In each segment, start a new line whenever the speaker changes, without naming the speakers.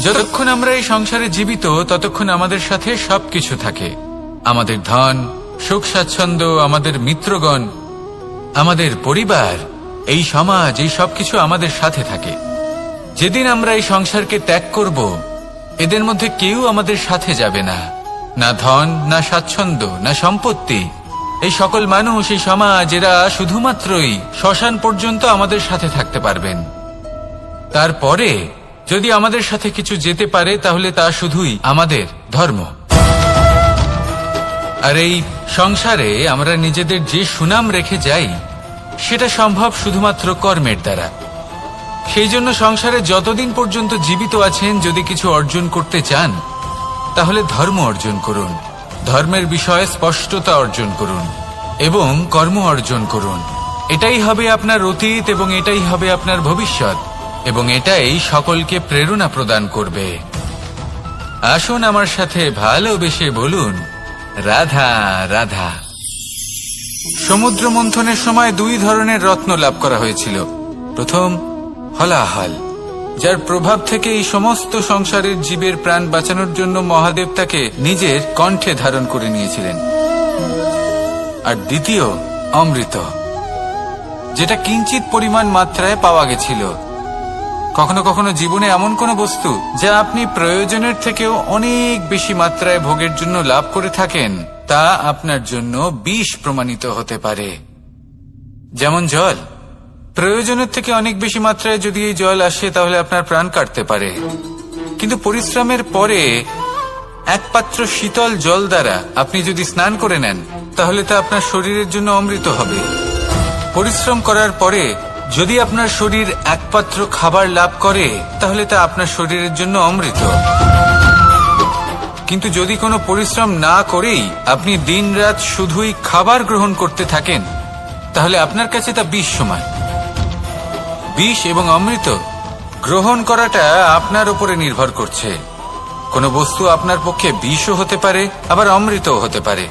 যতক্ষণ আমরা এই সংসারে জীবিত ততক্ষণ আমাদের সাথে সবকিছু থাকে। আমাদের ধন, সুখ স্বাচ্ছন্দ্য, আমাদের মিত্রগণ, আমাদের পরিবার, এই সমাজ, এই সবকিছু আমাদের সাথে থাকে। যেদিন আমরা এই সংসারকে ত্যাগ করব, এদের মধ্যে কেউ আমাদের সাথে যাবে না। না ধন, না স্বাচ্ছন্দ্য, না সম্পত্তি। এই সকল মানুষ, এই সমাজ, এরা শুধুমাত্রই শ্মশান পর্যন্ত আমাদের সাথে থাকতে পারবেন। তারপরে যদি আমাদের সাথে কিছু যেতে পারে তাহলে তা শুধুই আমাদের ধর্ম। আর এই সংসারে আমরা নিজেদের যে সুনাম রেখে যাই সেটা সম্ভব শুধুমাত্র কর্মের দ্বারা। সেই জন্য সংসারে যতদিন পর্যন্ত জীবিত আছেন, যদি কিছু অর্জন করতে চান তাহলে ধর্ম অর্জন করুন, ধর্মের বিষয়ে স্পষ্টতা অর্জন করুন এবং কর্ম অর্জন করুন। এটাই হবে আপনার অতীত এবং এটাই হবে আপনার ভবিষ্যৎ, এবং এটাই সকলকে প্রেরণা প্রদান করবে। আসুন আমার সাথে ভালোবেসে বলুন, রাধা রাধা। সমুদ্র মন্থনের সময় দুই ধরনের রত্ন লাভ করা হয়েছিল। প্রথম হলাহল, যার প্রভাব থেকে এই সমস্ত সংসারের জীবের প্রাণ বাঁচানোর জন্য মহাদেব তাকে নিজের কণ্ঠে ধারণ করে নিয়েছিলেন। আর দ্বিতীয় অমৃত, যেটা কিঞ্চিত পরিমাণ মাত্রায় পাওয়া গেছিল। কখনো কখনো জীবনে এমন কোনো বস্তু যা আপনি প্রয়োজনের থেকেও অনেক বেশি মাত্রায় ভোগের জন্য লাভ করে থাকেন, তা আপনার জন্য বিষ প্রমাণিত হতে পারে। যেমন জল, প্রয়োজনের থেকে অনেক বেশি মাত্রায় যদি এই জল আসে তাহলে আপনার প্রাণ কাটতে পারে। কিন্তু পরিশ্রমের পরে এক পাত্র শীতল জল দ্বারা আপনি যদি স্নান করে নেন তাহলে তা আপনার শরীরের জন্য অমৃত হবে। পরিশ্রম করার পরে যদি আপনার শরীর এক পাত্র খাবার লাভ করে তাহলে তা আপনার শরীরের জন্য অমৃত। কিন্তু যদি কোনো পরিশ্রম না করেই আপনি দিনরাত শুধুই খাবার গ্রহণ করতে থাকেন তাহলে আপনার কাছে তা বিষ সমান। বিষ এবং অমৃত গ্রহণ করাটা আপনার উপরে নির্ভর করছে। কোনো বস্তু আপনার পক্ষে বিষও হতে পারে, আবার অমৃতও হতে পারে।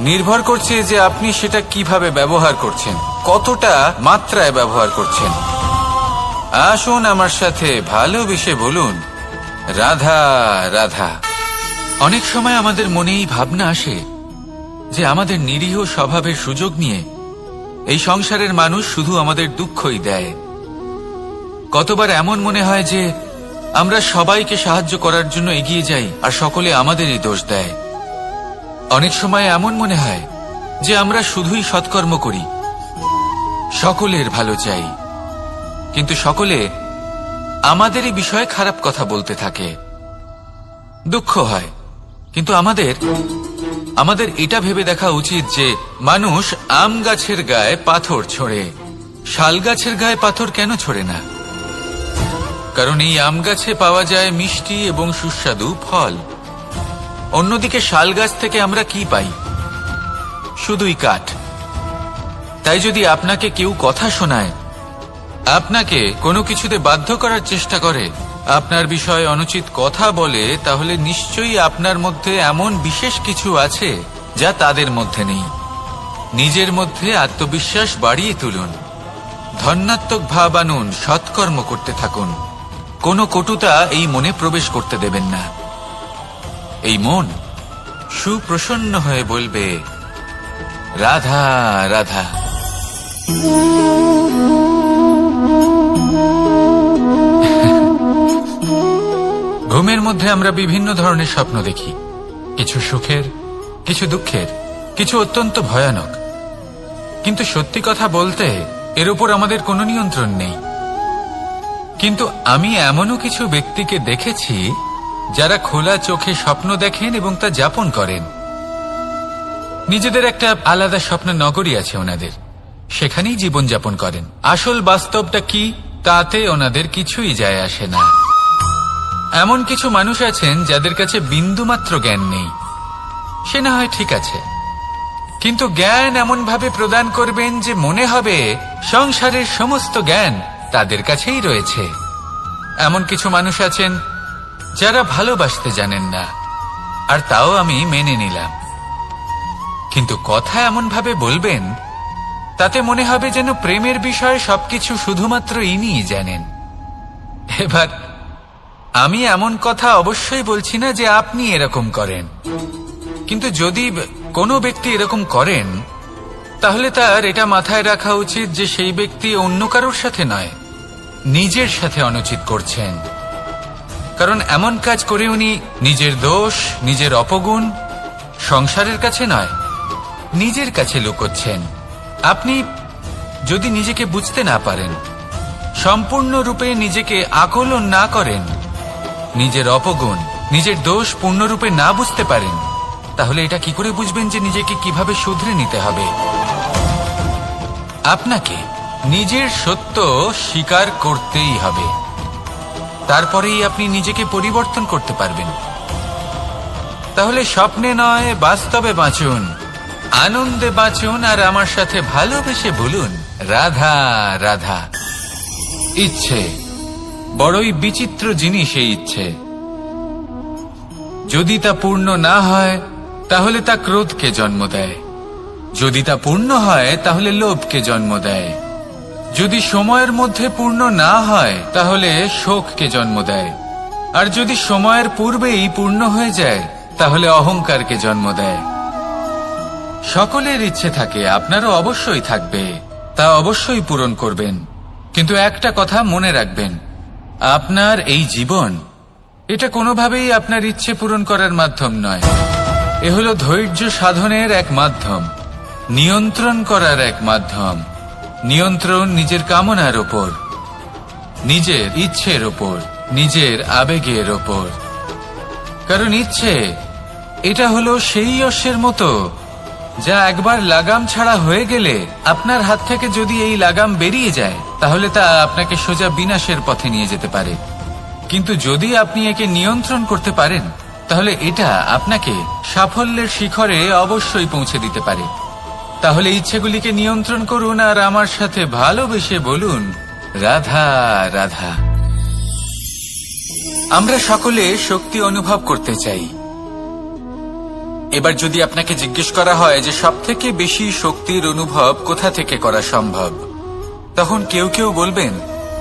নির্ভর করছে যে আপনি সেটা কিভাবে ব্যবহার করছেন, কতটা মাত্রায় ব্যবহার করছেন। আসুন আমার সাথে ভালোবেসে বলুন, রাধা রাধা। অনেক সময় আমাদের মনে এই ভাবনা আসে যে আমাদের নিরীহ স্বভাবের সুযোগ নিয়ে এই সংসারের মানুষ শুধু আমাদের দুঃখই দেয়। কতবার এমন মনে হয় যে আমরা সবাইকে সাহায্য করার জন্য এগিয়ে যাই আর সকলে আমাদেরই দোষ দেয়। অনেক সময় এমন মনে হয় যে আমরা শুধুই সৎকর্ম করি, সকলের ভালো চাই, কিন্তু সকলে আমাদেরই বিষয়ে খারাপ কথা বলতে থাকে। দুঃখ হয়, কিন্তু আমাদের এটা ভেবে দেখা উচিত যে মানুষ আম গাছের গায়ে পাথর ছোড়ে, শাল গাছের গায়ে পাথর কেন ছোড়ে না? কারণ এই আম গাছে পাওয়া যায় মিষ্টি এবং সুস্বাদু ফল। অন্যদিকে শাল গাছ থেকে আমরা কি পাই? শুধুই কাঠ। তাই যদি আপনাকে কেউ কথা শোনায়, আপনাকে কোনো কিছুতে বাধ্য করার চেষ্টা করে, আপনার বিষয়ে অনুচিত কথা বলে, তাহলে নিশ্চয়ই আপনার মধ্যে এমন বিশেষ কিছু আছে যা তাদের মধ্যে নেই। নিজের মধ্যে আত্মবিশ্বাস বাড়িয়ে তুলুন, ধন্যাত্মক ভাব আনুন, সৎকর্ম করতে থাকুন। কোনো কটুতা এই মনে প্রবেশ করতে দেবেন না। এই মন সুপ্রসন্ন হয়ে বলবে, রাধা রাধা। ঘুমের মধ্যে আমরা বিভিন্ন ধরনের স্বপ্ন দেখি, কিছু সুখের, কিছু দুঃখের, কিছু অত্যন্ত ভয়ানক। কিন্তু সত্যি কথা বলতে এর উপর আমাদের কোনো নিয়ন্ত্রণ নেই। কিন্তু আমি এমনও কিছু ব্যক্তিকে দেখেছি যারা খোলা চোখে স্বপ্ন দেখেন এবং তা যাপন করেন। নিজেদের একটা আলাদা স্বপ্ন নগরী আছে ওনাদের, সেখানেই জীবন যাপন করেন। আসল বাস্তবটা কি তাতে ওনাদের কিছুই যায় আসে না। এমন কিছু মানুষ আছেন যাদের কাছে বিন্দুমাত্র জ্ঞান নেই, সে না হয় ঠিক আছে, কিন্তু জ্ঞান এমন ভাবে প্রদান করবেন যে মনে হবে সংসারের সমস্ত জ্ঞান তাদের কাছেই রয়েছে। এমন কিছু মানুষ আছেন যারা ভালোবাসতে জানেন না, আর তাও আমি মেনে নিলাম, কিন্তু কথা এমন ভাবে বলবেন তাতে মনে হবে যেন প্রেমের বিষয়ে সবকিছু শুধুমাত্র ইনিই জানেন। এবার আমি এমন কথা অবশ্যই বলছি না যে আপনি এরকম করেন, কিন্তু যদি কোনো ব্যক্তি এরকম করেন তাহলে তার এটা মাথায় রাখা উচিত যে সেই ব্যক্তি অন্য কারোর সাথে নয়, নিজের সাথে অনুচিত করছেন। কারণ এমন কাজ করে উনি নিজের দোষ, নিজের অপগুণ সংসারের কাছে নয়, নিজের কাছে লুকোচ্ছেন। আপনি যদি নিজেকে বুঝতে না পারেন, সম্পূর্ণরূপে নিজেকে আকলন না করেন, নিজের অপগুণ, নিজের দোষ পূর্ণরূপে না বুঝতে পারেন, তাহলে এটা কি করে বুঝবেন যে নিজেকে কিভাবে শুধরে নিতে হবে? আপনাকে নিজের সত্য স্বীকার করতেই হবে, তারপরেই আপনি নিজেকে পরিবর্তন করতে পারবেন। তাহলে স্বপ্নে নয়, বাস্তবে বাঁচুন, আনন্দে বাঁচুন, আর আমার সাথে ভালোবেসে বলুন রাধা রাধা। ইচ্ছে বড়ই বিচিত্র জিনিস। এই ইচ্ছে যদি তা পূর্ণ না হয় তাহলে তা ক্রোধকে জন্ম দেয়, যদি তা পূর্ণ হয় তাহলে লোভকে জন্ম দেয়, যদি সময়ের মধ্যে পূর্ণ না হয় তাহলে শোককে জন্ম দেয়, আর যদি সময়ের পূর্বেই পূর্ণ হয়ে যায় তাহলে অহংকারকে জন্ম দেয়। সকলের ইচ্ছে থাকে, আপনারও অবশ্যই থাকবে, তা অবশ্যই পূরণ করবেন। কিন্তু একটা কথা মনে রাখবেন, আপনার এই জীবন এটা কোনোভাবেই আপনার ইচ্ছে পূরণ করার মাধ্যম নয়। এ হলো ধৈর্য সাধনের এক মাধ্যম, নিয়ন্ত্রণ করার এক মাধ্যম। নিয়ন্ত্রণ নিজের কামনার ওপর, নিজের ইচ্ছের ওপর, নিজের আবেগের ওপর। কারণ ইচ্ছে এটা হলো সেই অশ্বের মতো যা একবার লাগাম ছাড়া হয়ে গেলে, আপনার হাত থেকে যদি এই লাগাম বেরিয়ে যায় তাহলে তা আপনাকে সোজা বিনাশের পথে নিয়ে যেতে পারে। কিন্তু যদি আপনি একে নিয়ন্ত্রণ করতে পারেন তাহলে এটা আপনাকে সাফল্যের শিখরে অবশ্যই পৌঁছে দিতে পারে। তাহলে ইচ্ছেগুলিকে নিয়ন্ত্রণ করুন আর আমার সাথে ভালোবেসে বলুন রাধা রাধা। আমরা সকলে শক্তি অনুভব করতে চাই। এবার যদি আপনাকে জিজ্ঞেস করা হয় যে সবথেকে বেশি শক্তির অনুভব কোথা থেকে করা সম্ভব, তখন কেউ কেউ বলবেন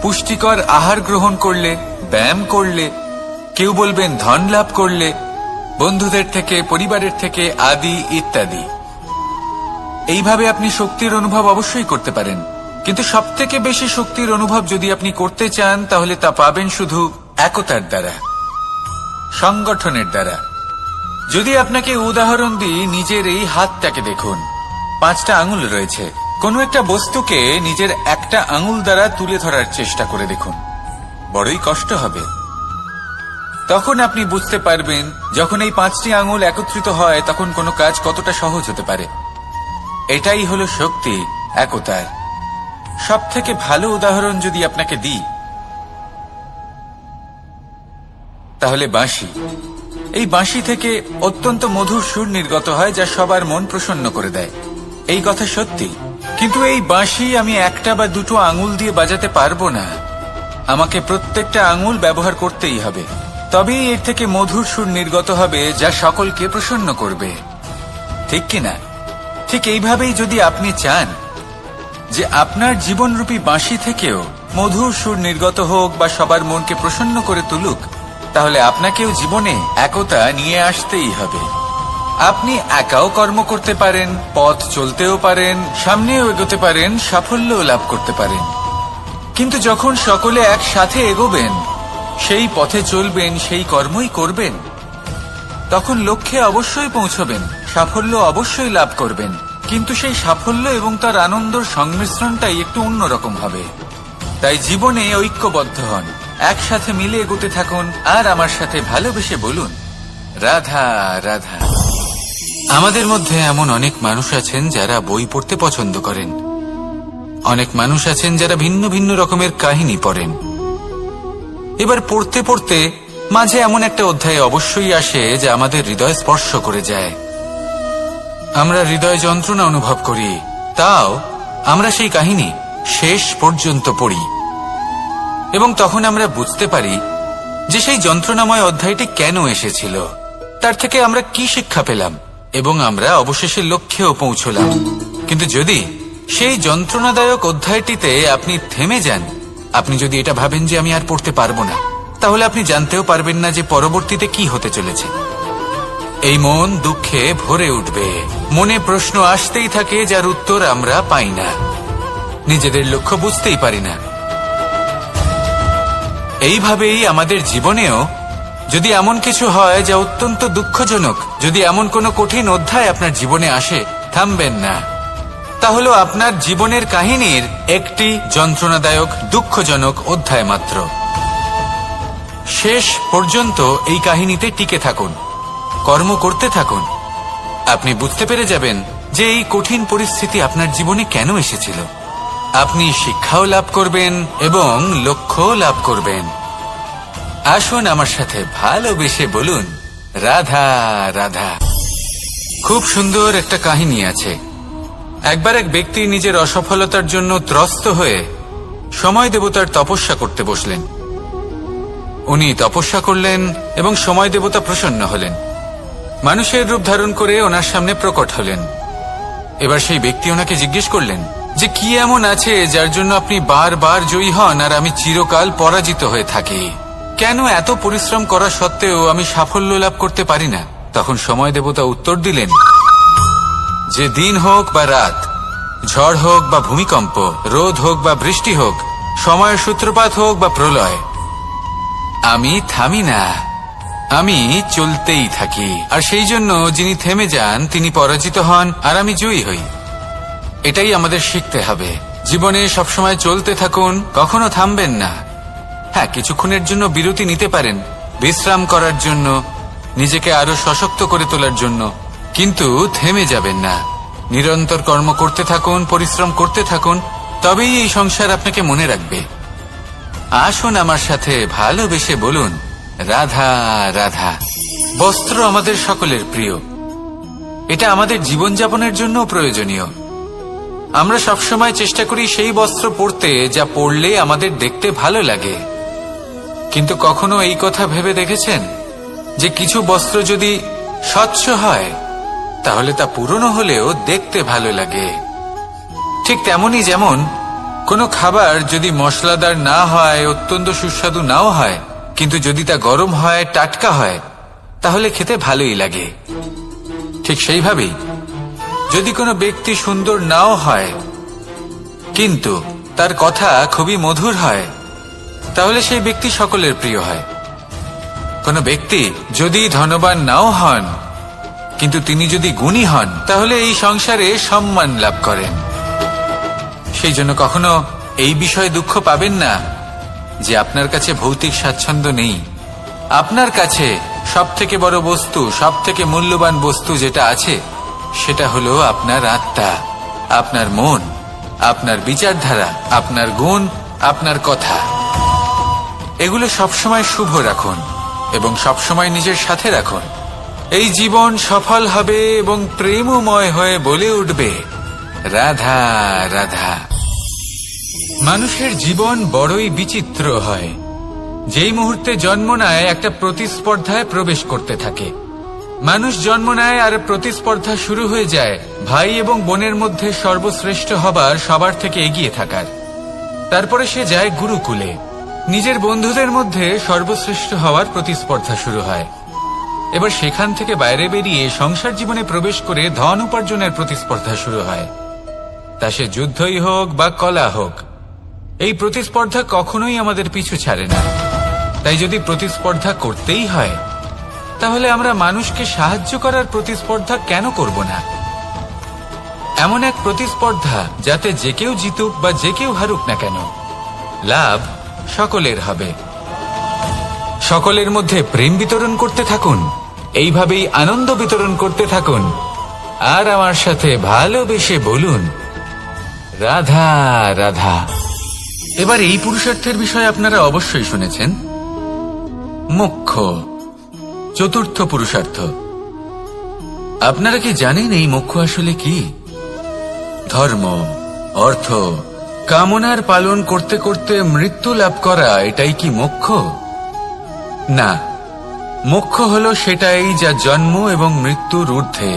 পুষ্টিকর আহার গ্রহণ করলে, ব্যায়াম করলে, কেউ বলবেন ধন লাভ করলে, বন্ধুদের থেকে, পরিবারের থেকে, আদি ইত্যাদি। এইভাবে আপনি শক্তির অনুভব অবশ্যই করতে পারেন, কিন্তু সবথেকে বেশি শক্তির অনুভব যদি আপনি করতে চান তাহলে তা পাবেন শুধু একতার দ্বারা, সংগঠনের দ্বারা। যদি আপনাকে উদাহরণ দিই, নিজের এই হাতটাকে দেখুন, 5টা আঙুল রয়েছে। কোনো একটা বস্তুকে নিজের একটা আঙুল দ্বারা তুলে ধরার চেষ্টা করে দেখুন, বড়ই কষ্ট হবে। তখন আপনি বুঝতে পারবেন যখন এই 5টি আঙুল একত্রিত হয় তখন কোনো কাজ কতটা সহজ হতে পারে। এটাই হলো শক্তি, একতার। সবথেকে ভালো উদাহরণ যদি আপনাকে দিই তাহলে বাঁশি। এই বাঁশি থেকে অত্যন্ত মধুর সুর নির্গত হয় যা সবার মন প্রসন্ন করে দেয়। এই কথা সত্যি, কিন্তু এই বাঁশি আমি একটা বা দুটো আঙুল দিয়ে বাজাতে পারবো না। আমাকে প্রত্যেকটা আঙুল ব্যবহার করতেই হবে, তবেই এর থেকে মধুর সুর নির্গত হবে যা সকলকে প্রসন্ন করবে, ঠিক কিনা? ঠিক এইভাবেই যদি আপনি চান যে আপনার জীবনরূপী বাঁশি থেকেও মধুর সুর নির্গত হোক বা সবার মনকে প্রসন্ন করে তুলুক, তাহলে আপনাকেও জীবনে একতা নিয়ে আসতেই হবে। আপনি একাও কর্ম করতে পারেন, পথ চলতেও পারেন, সামনেও এগোতে পারেন, সাফল্যও লাভ করতে পারেন। কিন্তু যখন সকলে একসাথে এগোবেন, সেই পথে চলবেন, সেই কর্মই করবেন, তখন লক্ষ্যে অবশ্যই পৌঁছবেন, সাফল্য অবশ্যই লাভ করবেন। কিন্তু সেই সাফল্য এবং তার আনন্দর সংমিশ্রণটাই একটু অন্যরকম হবে। তাই জীবনে ঐক্যবদ্ধ হন, একসাথে মিলে এগোতে থাকুন, আর আমার সাথে ভালোবেসে বলুন রাধা রাধা। আমাদের মধ্যে এমন অনেক মানুষ আছেন যারা বই পড়তে পছন্দ করেন, অনেক মানুষ আছেন যারা ভিন্ন ভিন্ন রকমের কাহিনী পড়েন। এবার পড়তে পড়তে মাঝে এমন একটা অধ্যায় অবশ্যই আসে যা আমাদের হৃদয় স্পর্শ করে যায়। আমরা হৃদয় যন্ত্রণা অনুভব করি, তাও আমরা সেই কাহিনী শেষ পর্যন্ত পড়ি, এবং তখন আমরা বুঝতে পারি যে সেই যন্ত্রণাময় অধ্যায়টি কেন এসেছিল, তার থেকে আমরা কি শিক্ষা পেলাম, এবং আমরা অবশেষে লক্ষ্যেও পৌঁছলাম। কিন্তু যদি সেই যন্ত্রণাদায়ক অধ্যায়টিতে আপনি থেমে যান, আপনি যদি এটা ভাবেন যে আমি আর পড়তে পারবো না, তাহলে আপনি জানতেও পারবেন না যে পরবর্তীতে কি হতে চলেছে। এই মন দুঃখে ভরে উঠবে, মনে প্রশ্ন আসতেই থাকে যার উত্তর আমরা পাই না, নিজেদের লক্ষ্য বুঝতেই পারি না। এইভাবেই আমাদের জীবনেও যদি এমন কিছু হয় যা অত্যন্ত দুঃখজনক, যদি এমন কোনো কঠিন অধ্যায় আপনার জীবনে আসে, থামবেন না। তাহলে আপনার জীবনের কাহিনীর একটি যন্ত্রণাদায়ক দুঃখজনক অধ্যায় মাত্র। শেষ পর্যন্ত এই কাহিনীতে টিকে থাকুন, কর্ম করতে থাকুন। আপনি বুঝতে পেরে যাবেন যে এই কঠিন পরিস্থিতি আপনার জীবনে কেন এসেছিল। আপনি শিক্ষাও লাভ করবেন এবং লক্ষ্যও লাভ করবেন। আসুন আমার সাথে ভালোবেসে বলুন, রাধা রাধা। খুব সুন্দর একটা কাহিনী আছে। একবার এক ব্যক্তি নিজের অসফলতার জন্য ত্রস্ত হয়ে সময় দেবতার তপস্যা করতে বসলেন। উনি তপস্যা করলেন এবং সময় দেবতা প্রসন্ন হলেন, মানুষের রূপ ধারণ করে ওনার সামনে প্রকট হলেন। এবার সেই ব্যক্তি ওনাকে জিজ্ঞেস করলেন যে কি এমন আছে যার জন্য আপনি বারবার জয়ী হন আর আমি চিরকাল পরাজিত হয়ে থাকি? কেন এত পরিশ্রম করা সত্ত্বেও আমি সাফল্য লাভ করতে পারি না? তখন সময় দেবতা উত্তর দিলেন যে দিন হোক বা রাত, ঝড় হোক বা ভূমিকম্প, রোদ হোক বা বৃষ্টি হোক, সময়ের সূত্রপাত হোক বা প্রলয়, আমি থামি না, আমি চলতেই থাকি। আর সেই জন্য যিনি থেমে যান তিনি পরাজিত হন আর আমি জয়ী হই। এটাই আমাদের শিখতে হবে। জীবনে সবসময় চলতে থাকুন, কখনো থামবেন না। হ্যাঁ, কিছুক্ষণের জন্য বিরতি নিতে পারেন, বিশ্রাম করার জন্য, নিজেকে আরো সশক্ত করে তোলার জন্য, কিন্তু থেমে যাবেন না। নিরন্তর কর্ম করতে থাকুন, পরিশ্রম করতে থাকুন, তবেই এই সংসার আপনাকে মনে রাখবে। আসুন আমার সাথে ভালোবেসে বলুন, রাধা রাধা। বস্ত্র আমাদের সকলের প্রিয়, এটা আমাদের জীবনযাপনের জন্য প্রয়োজনীয়। আমরা সবসময় চেষ্টা করি সেই বস্ত্র পরতে যা পরলে আমাদের দেখতে ভালো লাগে। কিন্তু কখনো এই কথা ভেবে দেখেছেন যে কিছু বস্ত্র যদি স্বচ্ছ হয় তাহলে তা পুরনো হলেও দেখতে ভালো লাগে? ঠিক তেমনি যেমন কোনো খাবার যদি মশলাদার না হয়, অত্যন্ত সুস্বাদু নাও হয়, কিন্তু যদি তা গরম হয়, টাটকা হয়, তাহলে খেতে ভালোই লাগে। ঠিক সেইভাবেই যদি কোনো ব্যক্তি সুন্দর নাও হয় কিন্তু তার কথা খুবই মধুর হয়, তাহলে সেই ব্যক্তি সকলের প্রিয় হয়। কোনো ব্যক্তি যদি ধনবান নাও হন কিন্তু তিনি যদি গুণী হন, তাহলে এই সংসারে সম্মান লাভ করেন। সেই জন্য কখনো এই বিষয়ে দুঃখ পাবেন না যে আপনার কাছে ভৌতিক স্বাচ্ছন্দ্য নেই। আপনার কাছে সব থেকে বড় বস্তু, সব থেকে মূল্যবান বস্তু যেটা আছে সেটা হলো আপনার আত্মা, আপনার মন, আপনার বিচারধারা, আপনার গুণ, আপনার কথা। এগুলো সবসময় শুভ রাখুন এবং সবসময় নিজের সাথে রাখুন। এই জীবন সফল হবে এবং প্রেমময় হয়ে বলে উঠবে, রাধা রাধা। মানুষের জীবন বড়ই বিচিত্র হয়। যেই মুহূর্তে জন্ম নেয় একটা প্রতিস্পর্ধায় প্রবেশ করতে থাকে। মানুষ জন্ম নেয় আর প্রতিস্পর্ধা শুরু হয়ে যায় ভাই এবং বোনের মধ্যে সর্বশ্রেষ্ঠ হবার, সবার থেকে এগিয়ে থাকার। তারপরে সে যায় গুরুকুলে। নিজের বন্ধুদের মধ্যে সর্বশ্রেষ্ঠ হওয়ার প্রতিস্পর্ধা শুরু হয়। এবার সেখান থেকে বাইরে বেরিয়ে সংসার জীবনে প্রবেশ করে ধন উপার্জনের প্রতিস্পর্ধা শুরু হয়। তা সে যুদ্ধই হোক বা কলা হোক, এই প্রতিস্পর্ধা কখনোই আমাদের পিছু ছাড়ে না। তাই যদি প্রতিস্পর্ধা করতেই হয় তাহলে আমরা মানুষকে সাহায্য করার প্রতিস্পর্ধা কেন করব না? এমন এক প্রতিস্পর্ধা যাতে যে কেউ জিতুক বা যে কেউ হারুক না কেন, লাভ সকলের হবে। সকলের মধ্যে প্রেম বিতরণ করতে থাকুন, এইভাবেই আনন্দ বিতরণ করতে থাকুন। আর আমার সাথে ভালোবেসে বলুন, রাধা রাধা। এবার এই পুরুষার্থের বিষয়ে আপনারা অবশ্যই শুনেছেন, মোক্ষ, চতুর্থ পুরুষার্থ। আপনারা কি জানেন এই মোক্ষ আসলে কি? ধর্ম, অর্থ, কামনার পালন করতে করতে মৃত্যু লাভ করা, এটাই কি মোক্ষ? না, মোক্ষ হলো সেটাই যা জন্ম এবং মৃত্যুর ঊর্ধ্বে।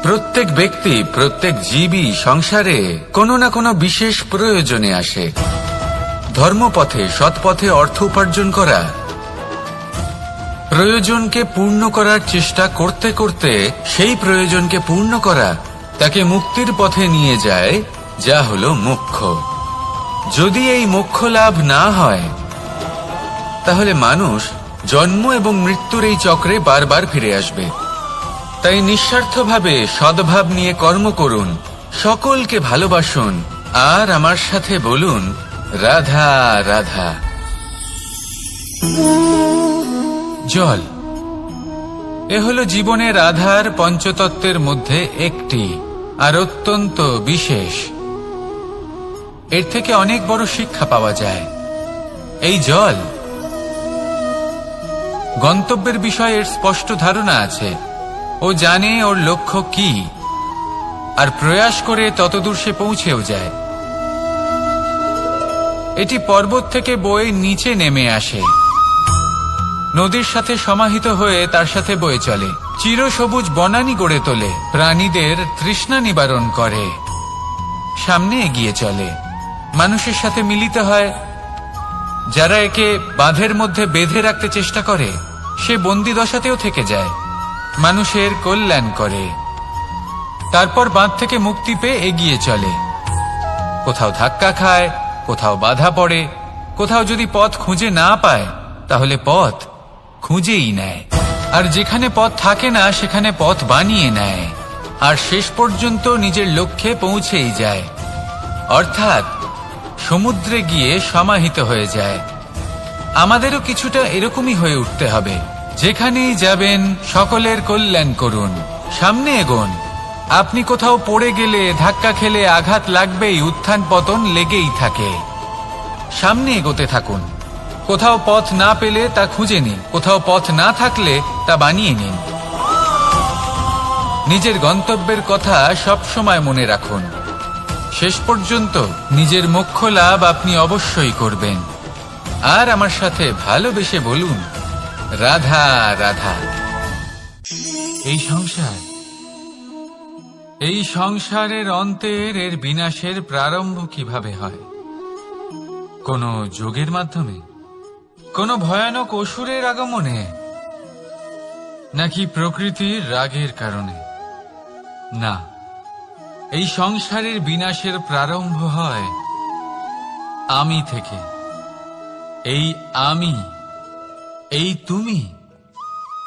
প্রত্যেক ব্যক্তি, প্রত্যেক জীবই সংসারে কোনো না কোনো বিশেষ প্রয়োজনে আসে। ধর্মপথে সৎপথে অর্থ উপার্জন করা, প্রয়োজনকে পূর্ণ করার চেষ্টা করতে করতে সেই প্রয়োজনকে পূর্ণ করা তাকে মুক্তির পথে নিয়ে যায়, যা হলো মোক্ষ। যদি এই মোক্ষ লাভ না হয় তাহলে মানুষ জন্ম এবং মৃত্যুর এই চক্রে বারবার ফিরে আসবে। তাই নিঃস্বার্থভাবে সদ্ভাব নিয়ে কর্ম করুন, সকলকে ভালোবাসুন, আর আমার সাথে বলুন রাধা রাধা। জল এ হলো জীবনের আধার, পঞ্চতত্ত্বের মধ্যে একটি, আর অত্যন্ত বিশেষ। এর থেকে অনেক বড় শিক্ষা পাওয়া যায়। এই জল গন্তব্যের বিষয়ে এর স্পষ্ট ধারণা আছে। ও জানে ওর লক্ষ্য কি, আর প্রয়াস করে ততদূর সে পৌঁছেও যায়। এটি পর্বত থেকে বয়ে নিচে নেমে আসে, নদীর সাথে সমাহিত হয়ে তার সাথে বয়ে চলে, চিরসবুজ বনানী গড়ে তোলে, প্রাণীদের তৃষ্ণা নিবারণ করে, সামনে এগিয়ে চলে, মানুষের সাথে মিলিত হয়। যারা একে বাঁধের মধ্যে বেঁধে রাখতে চেষ্টা করে সে বন্দি দশাতেও থেকে যায়, মানুষের কল্যাণ করে। তারপর বাঁধ থেকে মুক্তি পেয়ে এগিয়ে চলে, কোথাও ধাক্কা খায়, কোথাও বাধা পড়ে, কোথাও যদি পথ খুঁজে না পায় তাহলে পথ খুঁজেই নেয়, আর যেখানে পথ থাকে না সেখানে পথ বানিয়ে নেয়, আর শেষ পর্যন্ত নিজের লক্ষ্যে পৌঁছেই যায়, অর্থাৎ সমুদ্রে গিয়ে সমাহিত হয়ে যায়। আমাদেরও কিছুটা এরকমই হয়ে উঠতে হবে। যেখানেই যাবেন সকলের কল্যাণ করুন, সামনে এগোন। আপনি কোথাও পড়ে গেলে, ধাক্কা খেলে আঘাত লাগবেই, উত্থান পতন লেগেই থাকে। সামনে এগোতে থাকুন। কোথাও পথ না পেলে তা খুঁজে নিন, কোথাও পথ না থাকলে তা বানিয়ে নিন। নিজের গন্তব্যের কথা সব সময় মনে রাখুন। শেষ পর্যন্ত নিজের মোক্ষ লাভ আপনি অবশ্যই করবেন। আর আমার সাথে ভালোবেসে বলুন রাধা রাধা। এই সংসারের অন্তের, এর বিনাশের প্রারম্ভ কিভাবে হয়? কোন যোগের মাধ্যমে, কোন ভয়ানক অসুরের আগমনে, নাকি প্রকৃতির রাগের কারণে? না, এই সংসারের বিনাশের প্রারম্ভ হয় আমি থেকে। এই আমি, এই তুমি,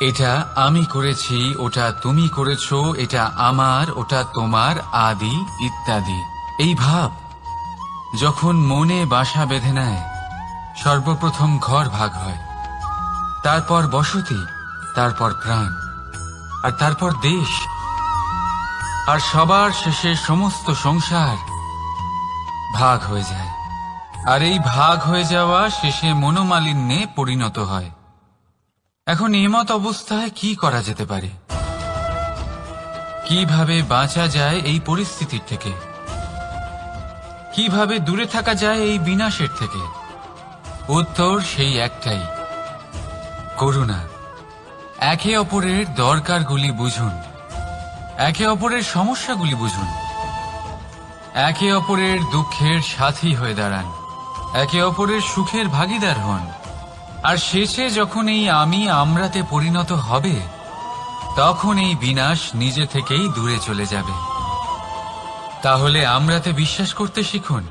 এটা আমি করেছি, ওটা তুমি করেছো, এটা আমার, ওটা তোমার, আদি ইত্যাদি। এই ভাব যখন মনে বাসা বেঁধে নেয়, সর্বপ্রথম ঘর ভাগ হয়, তারপর বসতি, তারপর প্রাণ, আর তারপর দেশ, আর সবার শেষে সমস্ত সংসার ভাগ হয়ে যায়। আর এই ভাগ হয়ে যাওয়া শেষে মনোমালিন্যে পরিণত হয়। এখন এমত অবস্থায় কি করা যেতে পারে? কিভাবে বাঁচা যায় এই পরিস্থিতির থেকে? কিভাবে দূরে থাকা যায় এই বিনাশের থেকে? উত্তর সেই একটাই, করুণা। একে অপরের দরকারগুলি বুঝুন, একে অপরের সমস্যাগুলি বুঝুন, একে অপরের দুঃখের সাথী হয়ে দাঁড়ান, একে অপরের সুখের ভাগীদার হন। আর শেষে যখন এই আমি আমরাতে পরিণত হবে, তখন এই বিনাশ নিজে থেকেই দূরে চলে যাবে। তাহলে আমরাতে বিশ্বাস করতে শিখুন,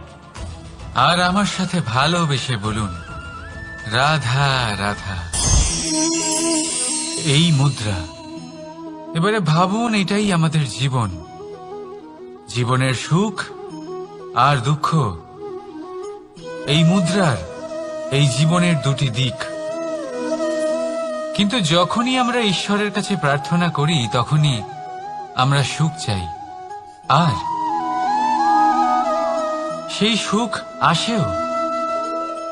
আর আমার সাথে ভালোবেসে বলুন রাধা রাধা। এই মুদ্রা, এবারে ভাবুন এটাই আমাদের জীবন, জীবনের সুখ আর দুঃখ। এই মুদ্রার, এই জীবনের দুটি দিক। কিন্তু যখনই আমরা ঈশ্বরের কাছে প্রার্থনা করি তখনই আমরা সুখ চাই, আর সেই সুখ আসেও।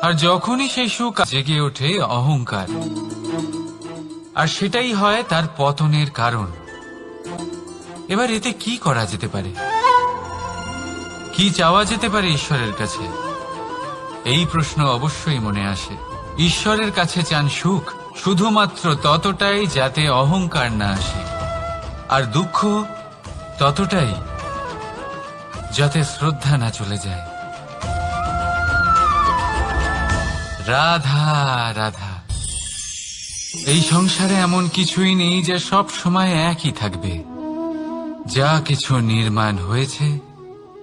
আর যখনই সেই সুখ জেগে ওঠে অহংকার, আর সেটাই হয় তার পতনের কারণ। এবার এতে কি করা যেতে পারে? কি চাওয়া যেতে পারে ঈশ্বরের কাছে? এই প্রশ্ন অবশ্যই মনে আসে। ঈশ্বরের কাছে চান সুখ, শুধুমাত্র ততটাই যাতে অহংকার না আসে, আর দুঃখ ততটাই যাতে শ্রদ্ধা না চলে যায়। রাধা রাধা। এই সংসারে এমন কিছুই নেই যে সব সময় একই থাকবে। যা কিছু নির্মাণ হয়েছে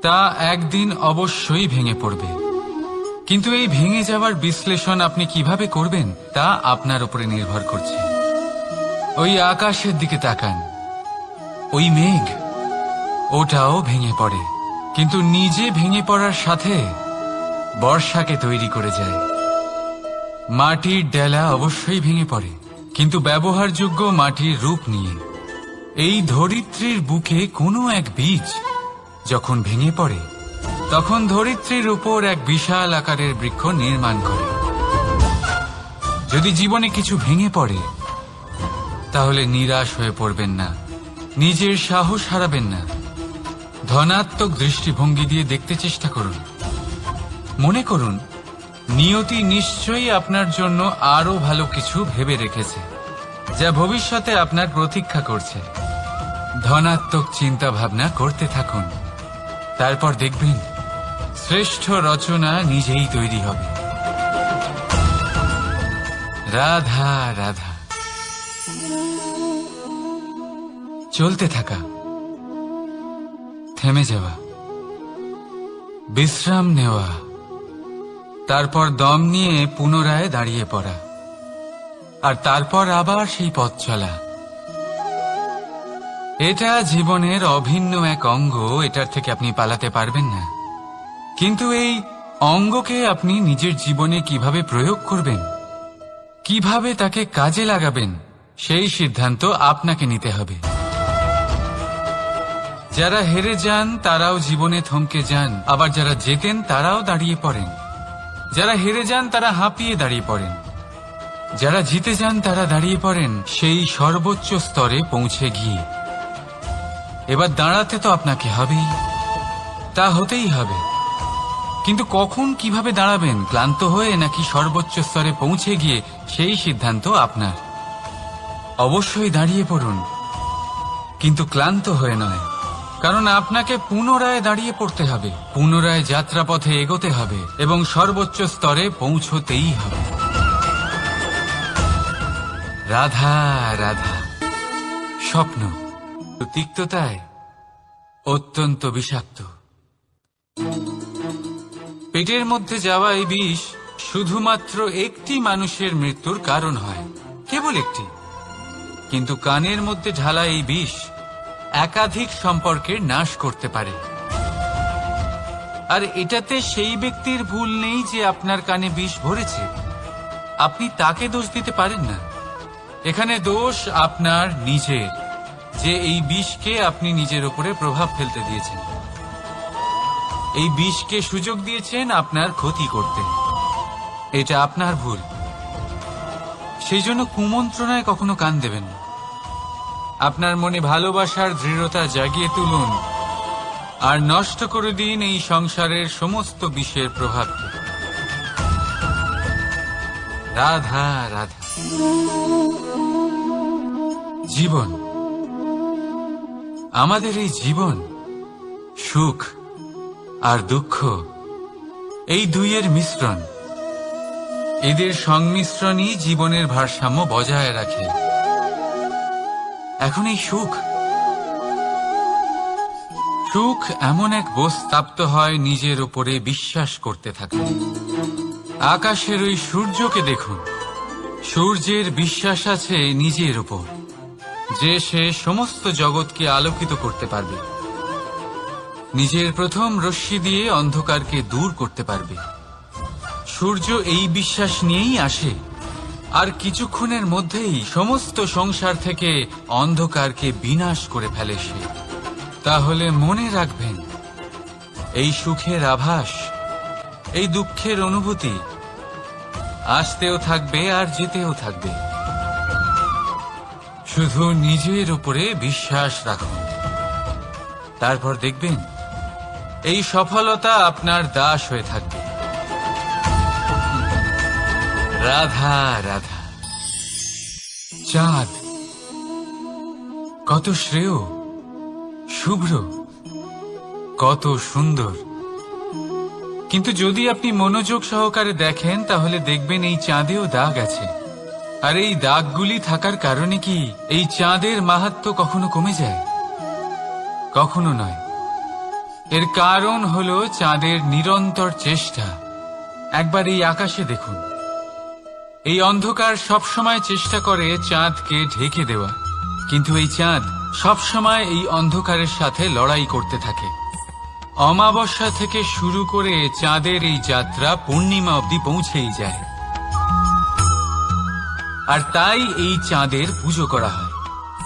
তা একদিন অবশ্যই ভেঙে পড়বে, কিন্তু এই ভেঙে যাওয়ার বিশ্লেষণ আপনি কিভাবে করবেন তা আপনার উপরে নির্ভর করছে। ওই আকাশের দিকে তাকান, ওই মেঘ, ওটাও ভেঙে পড়ে, কিন্তু নিজে ভেঙে পড়ার সাথে বর্ষাকে তৈরি করে যায়। মাটির ডেলা অবশ্যই ভেঙে পড়ে, কিন্তু ব্যবহারযোগ্য মাটির রূপ নিয়ে। এই ধরিত্রীর বুকে কোনো এক বীজ যখন ভেঙে পড়ে, তখন ধরিত্রীর উপর এক বিশাল আকারের বৃক্ষ নির্মাণ করে। যদি জীবনে কিছু ভেঙে পড়ে, তাহলে নিরাশ হয়ে পড়বেন না, নিজের সাহস হারাবেন না। ধনাত্মক দৃষ্টিভঙ্গি দিয়ে দেখতে চেষ্টা করুন। মনে করুন, নিয়তি নিশ্চয়ই আপনার জন্য আরো ভালো কিছু ভেবে রেখেছে, যা ভবিষ্যতে আপনার প্রতীক্ষা করছে। ধনাত্মক চিন্তা ভাবনা করতে থাকুন, তারপর দেখবেন শ্রেষ্ঠ রচনা নিজেই তৈরি হবে। রাধা রাধা। চলতে থাকা, থেমে যাওয়া, বিশ্রাম নেওয়া, তারপর দম নিয়ে পুনরায় দাঁড়িয়ে পড়া, আর তারপর আবার সেই পথ চলা। এটা জীবনের অভিন্ন এক অঙ্গ, এটার থেকে আপনি পালাতে পারবেন না। কিন্তু এই অঙ্গকে আপনি নিজের জীবনে কিভাবে প্রয়োগ করবেন, কিভাবে তাকে কাজে লাগাবেন, সেই সিদ্ধান্ত আপনাকে নিতে হবে। যারা হেরে যান তারাও জীবনে থমকে যান, আবার যারা জেতেন তারাও দাঁড়িয়ে পড়েন। যারা হেরে যান তারা হাঁপিয়ে দাঁড়িয়ে পড়েন, যারা জিতে যান তারা দাঁড়িয়ে পড়েন সেই সর্বোচ্চ স্তরে পৌঁছে গিয়ে। এবার দাঁড়াতে তো আপনাকে হবেই, তা হতেই হবে, কিন্তু কখন কিভাবে দাঁড়াবেন, ক্লান্ত হয়ে নাকি সর্বোচ্চ স্তরে পৌঁছে গিয়ে, সেই সিদ্ধান্ত আপনার। অবশ্যই দাঁড়িয়ে পড়ুন, কিন্তু ক্লান্ত হয়ে নয়, কারণ আপনাকে পুনরায় দাঁড়িয়ে পড়তে হবে, পুনরায় যাত্রাপথে এগোতে হবে এবং সর্বোচ্চ স্তরে পৌঁছতেই হবে। রাধা রাধা। স্বপ্ন তিক্ততায় অত্যন্ত বিষাক্ত। পেটের মধ্যে যাওয়া এই বিষ শুধুমাত্র একটি মানুষের মৃত্যুর কারণ হয়, কেবল একটি, কিন্তু কানের মধ্যে ঢালা এই বিষ একাধিক সম্পর্কের নাশ করতে পারে। আর এটাতে সেই ব্যক্তির ভুল নেই যে আপনার কানে বিষ ভরেছে, আপনি তাকে দোষ দিতে পারেন না। এখানে দোষ আপনার নিজের, যে এই বিষকে আপনি নিজের উপরে প্রভাব ফেলতে দিয়েছেন, এই বিষকে সুযোগ দিয়েছেন আপনার ক্ষতি করতে। এটা আপনার ভুল। সেই জন্য কুমন্ত্রণায় কখনো কান দেবেন না। আপনার মনে ভালোবাসার দৃঢ়তা জাগিয়ে তুলুন আর নষ্ট করে দিন এই সংসারের সমস্ত বিষের প্রভাবকে। রাধা রাধা। জীবন, আমাদের এই জীবন, সুখ আর দুঃখ, এই দুইয়ের মিশ্রণ। এদের সংমিশ্রণই জীবনের ভারসাম্য বজায় রাখে। এখন এই সুখ এমন এক বস্তাপ্ত হয় নিজের উপরে বিশ্বাস করতে থাকে। আকাশের ওই সূর্যকে দেখুন, সূর্যের বিশ্বাস আছে নিজের উপর যে সে সমস্ত জগৎকে আলোকিত করতে পারবে, নিজের প্রথম রশ্মি দিয়ে অন্ধকারকে দূর করতে পারবে। সূর্য এই বিশ্বাস নিয়েই আসে, আর কিছুক্ষণের মধ্যেই সমস্ত সংসার থেকে অন্ধকারকে বিনাশ করে ফেলে সে। তাহলে মনে রাখবেন, এই সুখের আভাস, এই দুঃখের অনুভূতি আসতেও থাকবে আর যেতেও থাকবে। শুধু নিজের উপরে বিশ্বাস রাখুন, তারপর দেখবেন এই সফলতা আপনার দাস হয়ে থাকবে। রাধা রাধা। চাঁদ কত শ্রেয়, শুভ্র, কত সুন্দর, কিন্তু যদি আপনি মনোযোগ সহকারে দেখেন তাহলে দেখবেন এই চাঁদেও দাগ আছে। আর এই দাগগুলি থাকার কারণে কি এই চাঁদের মাহাত্ম্য কখনো কমে যায়? কখনো নয়। এর কারণ হলো চাঁদের নিরন্তর চেষ্টা। একবার এই আকাশে দেখুন, এই অন্ধকার সবসময় চেষ্টা করে চাঁদকে ঢেকে দেওয়া, কিন্তু এই চাঁদ সবসময় এই অন্ধকারের সাথে লড়াই করতে থাকে। অমাবস্যা থেকে শুরু করে চাঁদের এই যাত্রা পূর্ণিমা অবধি পৌঁছেই যায়। আর তাই এই চাঁদের পুজো করা হয়,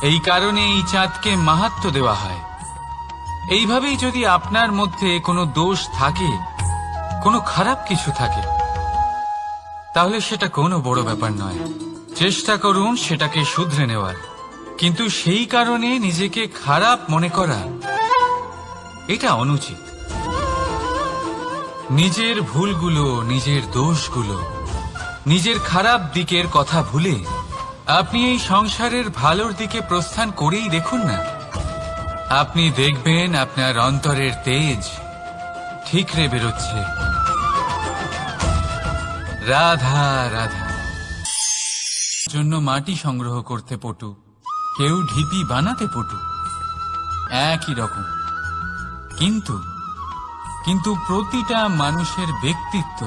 এই কারণে এই চাঁদকে মাহাত্ম্য দেওয়া হয়। এইভাবেই যদি আপনার মধ্যে কোনো দোষ থাকে, কোনো খারাপ কিছু থাকে, তাহলে সেটা কোনো বড় ব্যাপার নয়। চেষ্টা করুন সেটাকে শুধরে নেওয়ার, কিন্তু সেই কারণে নিজেকে খারাপ মনে করা এটা অনুচিত। নিজের ভুলগুলো, নিজের দোষগুলো, নিজের খারাপ দিকের কথা ভুলে আপনি এই সংসারের ভালোর দিকে প্রস্থান করেই দেখুন না। আপনি দেখবেন আপনার অন্তরের তেজ ঠিকরে বেরোচ্ছে। রাধা রাধা। জন্য মাটি সংগ্রহ করতে পটু, কেউ ঢিপি বানাতে পটু, একই রকম। কিন্তু প্রতিটা মানুষের ব্যক্তিত্ব,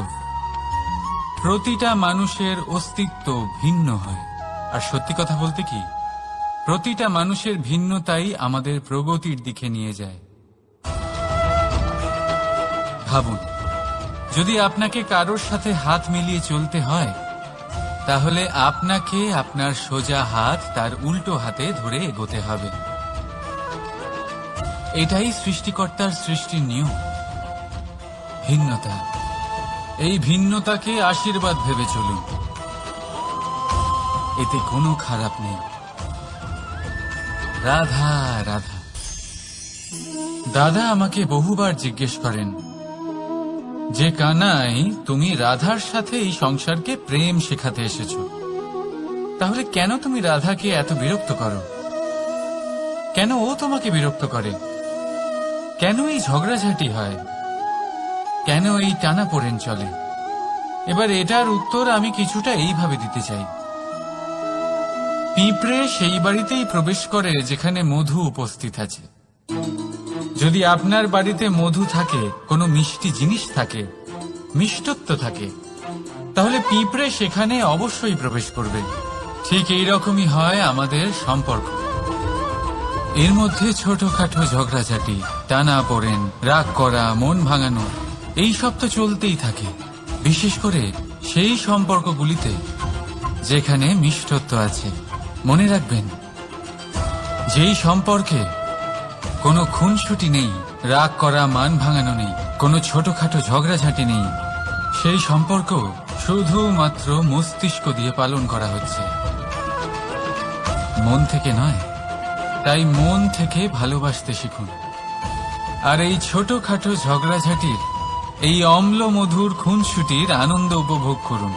প্রতিটা মানুষের অস্তিত্ব ভিন্ন হয়। আর সত্যি কথা বলতে কি, প্রতিটা মানুষের ভিন্নতাই আমাদের প্রগতির দিকে নিয়ে যায়। ভাবুন, যদি আপনাকে কারোর সাথে হাত মিলিয়ে চলতে হয়, তাহলে আপনাকে আপনার সোজা হাত তার উল্টো হাতে ধরে এগোতে হবে। এটাই সৃষ্টিকর্তার সৃষ্টির নিয়ম। ভিন্নতা, এই ভিন্নতাকে আশীর্বাদ ভেবে চলুন, এতে কোনো খারাপ নেই। রাধা রাধা। দাদা আমাকে বহুবার জিজ্ঞেস করেন যে কানাই, তুমি রাধার সাথে এই সংসারকে প্রেম শেখাতে এসেছো, তাহলে কেন তুমি রাধাকে এত বিরক্ত করো? কেন ও তোমাকে বিরক্ত করে? কেন এই ঝগড়াঝাটি হয়? কেন এই টানাপোড়েন চলে? এবার এটার উত্তর আমি কিছুটা এইভাবে দিতে চাই। পিঁপড়ে সেই বাড়িতেই প্রবেশ করে যেখানে মধু উপস্থিত আছে। যদি আপনার বাড়িতে মধু থাকে, কোনো মিষ্টি জিনিস থাকে, মিষ্টত্ব থাকে, তাহলে পিঁপড়ে সেখানে অবশ্যই প্রবেশ করবে। ঠিক এইরকমই হয় আমাদের সম্পর্ক। এর মধ্যে ছোটখাটো ঝগড়াঝাটি, টানাপোড়েন, রাগ করা, মন ভাঙানো, এই সব তো চলতেই থাকে। বিশেষ করে সেই সম্পর্কগুলিতে যেখানে মিষ্টত্ব আছে। মনে রাখবেন, যেই সম্পর্কে কোনো খুনসুটি নেই, রাগ করা, মান ভাঙানো নেই, কোনো ছোটখাটো ঝগড়াঝাটি নেই, সেই সম্পর্ক শুধুমাত্র মস্তিষ্ক দিয়ে পালন করা হচ্ছে, মন থেকে নয়। তাই মন থেকে ভালোবাসতে শিখুন। আর এই ছোটখাটো ঝগড়াঝাটির, এই অম্ল মধুর খুনসুটির আনন্দ উপভোগ করুন,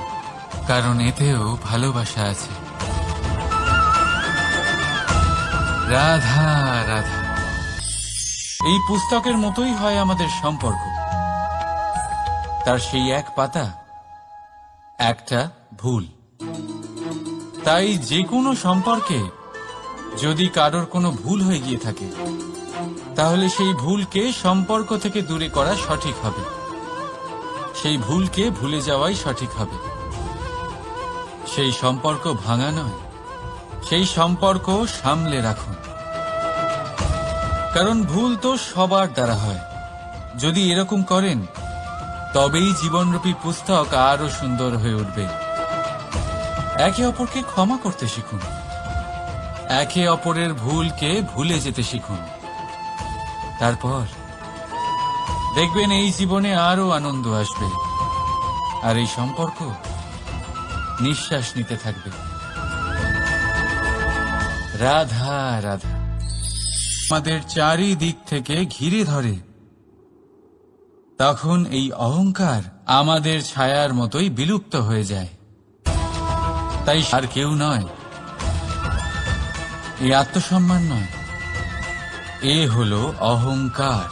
কারণ এতেও ভালোবাসা আছে। রাধা রাধা। এই পুস্তকের মতোই হয় আমাদের সম্পর্ক। তার সেই এক পাতা, একটা ভুল। তাই যে কোনো সম্পর্কে যদি কারোর কোনো ভুল হয়ে গিয়ে থাকে, তাহলে সেই ভুলকে সম্পর্ক থেকে দূরে করা সঠিক হবে। সেই ভুলকে ভুলে যাওয়াই সঠিক হবে। সেই সম্পর্ক ভাঙা নয়, সেই সম্পর্ক সামলে রাখুন। কারণ ভুল তো সবার দ্বারা হয়। যদি এরকম করেন, তবেই জীবনরূপী পুস্তক আরো সুন্দর হয়ে উঠবে। একে অপরকে ক্ষমা করতে শিখুন, একে অপরের ভুলকে ভুলে যেতে শিখুন। তারপর দেখবেন এই জীবনে আরো আনন্দ আসবে, আর এই সম্পর্ক নিঃশ্বাস নিতে থাকবে। রাধা রাধা। আমাদের চারিদিক থেকে ঘিরে ধরে, তখন এই অহংকার আমাদের ছায়ার মতোই বিলুপ্ত হয়ে যায়। তাই আর কেউ নয়, এই আত্মসম্মান নয়, এ হলো অহংকার।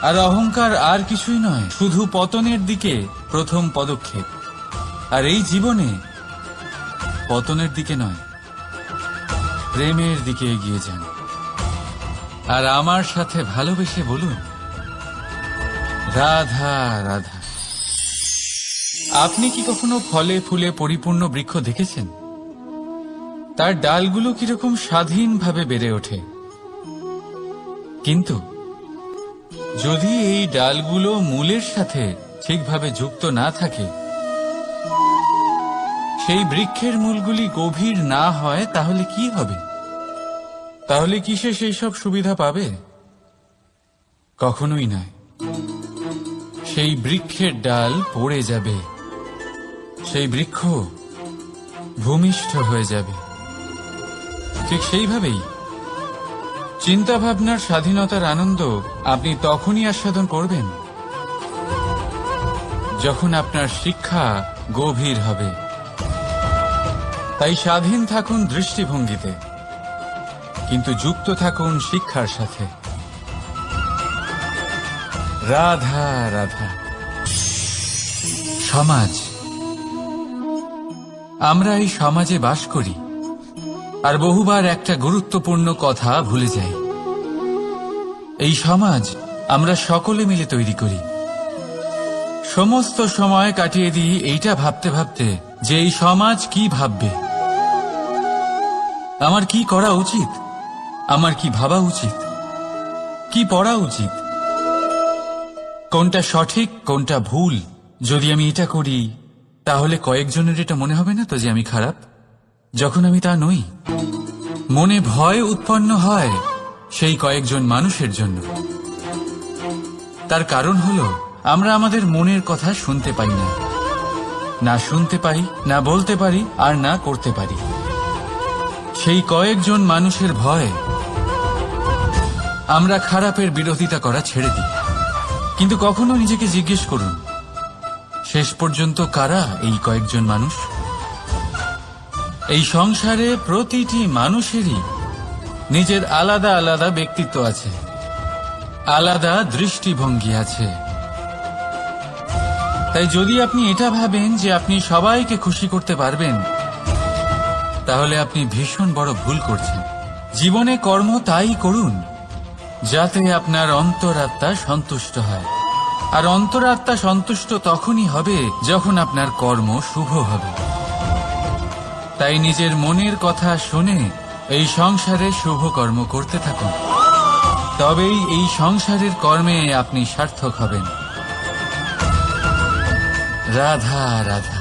আর অহংকার আর কিছুই নয়, শুধু পতনের দিকে প্রথম পদক্ষেপ। আর এই জীবনে পতনের দিকে নয়, প্রেমের দিকে এগিয়ে যান। আর আমার সাথে ভালোবেসে বলুন, রাধা রাধা। আপনি কি কখনো ফলে ফুলে পরিপূর্ণ বৃক্ষ দেখেছেন? তার ডালগুলো কিরকম স্বাধীনভাবে বেড়ে ওঠে, কিন্তু যদি এই ডালগুলো মূলের সাথে ঠিকভাবে যুক্ত না থাকে, সেই বৃক্ষের মূলগুলি গভীর না হয়, তাহলে কি হবে? তাহলে কি সে সেই সব সুবিধা পাবে? কখনোই নয়। সেই বৃক্ষের ডাল পড়ে যাবে, সেই বৃক্ষ ভূমিষ্ঠ হয়ে যাবে। ঠিক সেইভাবেই চিন্তাভাবনার স্বাধীনতার আনন্দ আপনি তখনই আস্বাদন করবেন যখন আপনার শিক্ষা গভীর হবে। তাই স্বাধীন থাকুন দৃষ্টিভঙ্গিতে, কিন্তু যুক্ত থাকুন শিক্ষার সাথে। রাধা রাধা। সমাজ, আমরা এই সমাজে বাস করি, আর বহুবার একটা গুরুত্বপূর্ণ কথা ভুলে যাই। এই সমাজ আমরা সকলে মিলে তৈরি করি। সমস্ত সময় কাটিয়ে দিই এইটা ভাবতে ভাবতে যে এই সমাজ কি ভাববে, আমার কি করা উচিত, আমার কি ভাবা উচিত, কি পড়া উচিত, কোনটা সঠিক কোনটা ভুল। যদি আমি এটা করি তাহলে কয়েকজনের এটা মনে হবে না তো যে আমি খারাপ, যখন আমি তা নই। মনে ভয় উৎপন্ন হয় সেই কয়েকজন মানুষের জন্য। তার কারণ হলো আমরা আমাদের মনের কথা শুনতে পাই না, না শুনতে পাই, না বলতে পারি, আর না করতে পারি। সেই কয়েকজন মানুষের ভয় আমরা খারাপের বিরোধিতা করা ছেড়ে দিই। কিন্তু কখনো নিজেকে জিজ্ঞেস করুন, শেষ পর্যন্ত কারা এই কয়েকজন মানুষ? এই সংসারে প্রতিটি মানুষেরই নিজের আলাদা আলাদা ব্যক্তিত্ব আছে, আলাদা দৃষ্টিভঙ্গি আছে। তাই যদি আপনি এটা ভাবেন যে আপনি সবাইকে খুশি করতে পারবেন, তাহলে আপনি ভীষণ বড় ভুল করছেন। জীবনে কর্ম তাই করুন যাতে আপনার অন্তরাত্মা সন্তুষ্ট হয়। আর অন্তরাত্মা সন্তুষ্ট তখনই হবে যখন আপনার কর্ম শুভ হবে। তাই নিজের মনের কথা শুনে এই সংসারে শুভ কর্ম করতে থাকুন, তবেই এই সংসারের কর্মে আপনি সার্থক হবেন। রাধা রাধা।